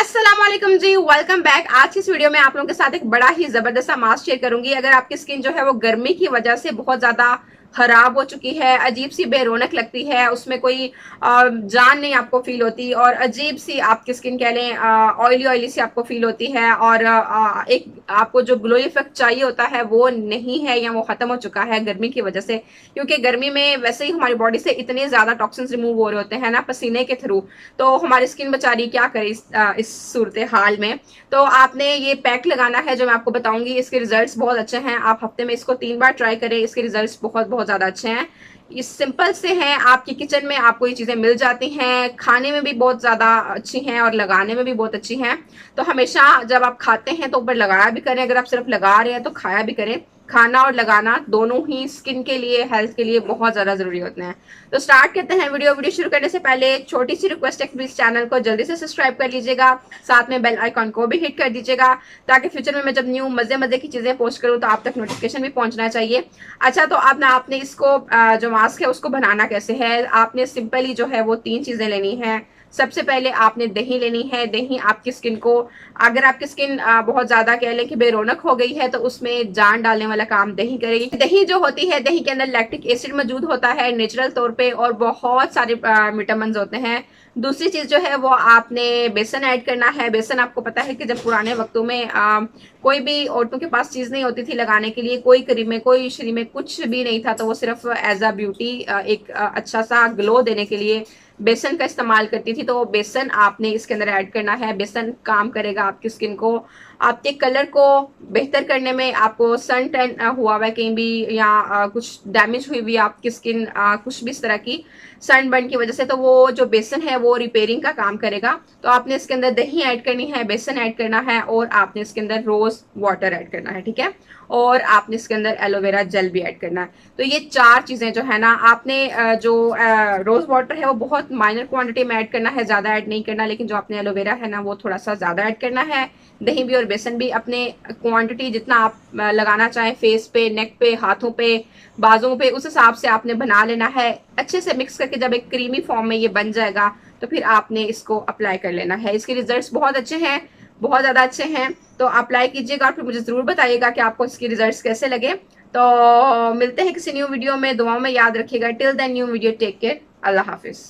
अस्सलाम वालेकुम जी, welcome back. आज की इस वीडियो में आप लोगों के साथ एक बड़ा ही जबरदस्त मास्क शेयर करूंगी। अगर आपकी स्किन जो है वो गर्मी की वजह से बहुत ज्यादा खराब हो चुकी है, अजीब सी बेरौनक लगती है, उसमें कोई जान नहीं आपको फील होती और अजीब सी आपकी स्किन कह लें ऑयली ऑयली सी आपको फील होती है और एक आपको जो ग्लो इफेक्ट चाहिए होता है वो नहीं है या वो खत्म हो चुका है गर्मी की वजह से। क्योंकि गर्मी में वैसे ही हमारी बॉडी से इतने ज्यादा टॉक्सिन्स रिमूव हो रहे होते हैं ना पसीने के थ्रू, तो हमारी स्किन बेचारी क्या करे इस सूरत हाल में। तो आपने ये पैक लगाना है जो मैं आपको बताऊंगी। इसके रिजल्ट्स बहुत अच्छे हैं, आप हफ्ते में इसको 3 बार ट्राई करें, इसके रिजल्ट्स बहुत बहुत ज्यादा अच्छे हैं। ये सिंपल से हैं, आपकी किचन में आपको ये चीजें मिल जाती हैं, खाने में भी बहुत ज्यादा अच्छी हैं और लगाने में भी बहुत अच्छी हैं। तो हमेशा जब आप खाते हैं तो ऊपर लगाया भी करें, अगर आप सिर्फ लगा रहे हैं तो खाया भी करें। खाना और लगाना दोनों ही स्किन के लिए, हेल्थ के लिए बहुत ज्यादा जरूरी होते हैं। तो स्टार्ट करते हैं वीडियो शुरू करने से पहले एक छोटी सी रिक्वेस्ट है, प्लीज चैनल को जल्दी से सब्सक्राइब कर लीजिएगा, साथ में बेल आइकॉन को भी हिट कर दीजिएगा ताकि फ्यूचर में मैं जब न्यू मजे मजे की चीजें पोस्ट करूँ तो आप तक नोटिफिकेशन भी पहुंचना चाहिए। अच्छा, तो आपने इसको जो मास्क है उसको बनाना कैसे है। आपने सिंपली जो है वो 3 चीजें लेनी है। सबसे पहले आपने दही लेनी है। दही आपकी स्किन को, अगर आपकी स्किन बहुत ज्यादा कह लें कि बेरौनक हो गई है तो उसमें जान डालने वाला काम दही करेगी। दही जो होती है, दही के अंदर लैक्टिक एसिड मौजूद होता है नेचुरल तौर पे और बहुत सारे विटामिन होते हैं। दूसरी चीज जो है वो आपने बेसन ऐड करना है। बेसन आपको पता है कि जब पुराने वक्तों में कोई भी औरतों के पास चीज नहीं होती थी लगाने के लिए, कोई क्रीम कोई श्री में कुछ भी नहीं था, तो वो सिर्फ एज अ ब्यूटी एक अच्छा सा ग्लो देने के लिए बेसन का इस्तेमाल करती थी। तो बेसन आपने इसके अंदर ऐड करना है। बेसन काम करेगा आपकी स्किन को, आपके कलर को बेहतर करने में। आपको सन टैन हुआ हुआ है कहीं भी या कुछ डैमेज हुई हुई आपकी स्किन कुछ भी इस तरह की सन बर्न की वजह से, तो वो जो बेसन है वो रिपेयरिंग का काम करेगा। तो आपने इसके अंदर दही ऐड करनी है, बेसन ऐड करना है और आपने इसके अंदर रोज वाटर ऐड करना है, ठीक है। और आपने इसके अंदर एलोवेरा जेल भी ऐड करना है। तो ये 4 चीजें जो है ना, आपने जो रोज वाटर है वो बहुत माइनर क्वांटिटी में ऐड करना है, ज्यादा ऐड नहीं करना। लेकिन जो आपने एलोवेरा है ना वो थोड़ा सा ज्यादा ऐड करना है। दही भी और बेसन भी अपने क्वांटिटी जितना आप लगाना चाहें, फेस पे, नेक पे, हाथों पे, बाजुओं पे, उस हिसाब से आपने बना लेना है। अच्छे से मिक्स करके जब एक क्रीमी फॉर्म में ये बन जाएगा तो फिर आपने इसको अप्लाई कर लेना है। इसके रिजल्ट्स बहुत अच्छे हैं, बहुत ज्यादा अच्छे हैं। तो अप्लाई कीजिएगा और फिर मुझे जरूर बताइएगा कि आपको इसके रिजल्ट्स कैसे लगे। तो मिलते हैं किसी न्यू वीडियो में, दुआओं में याद रखिएगा। Till then new video, take care, अल्लाह हाफिज।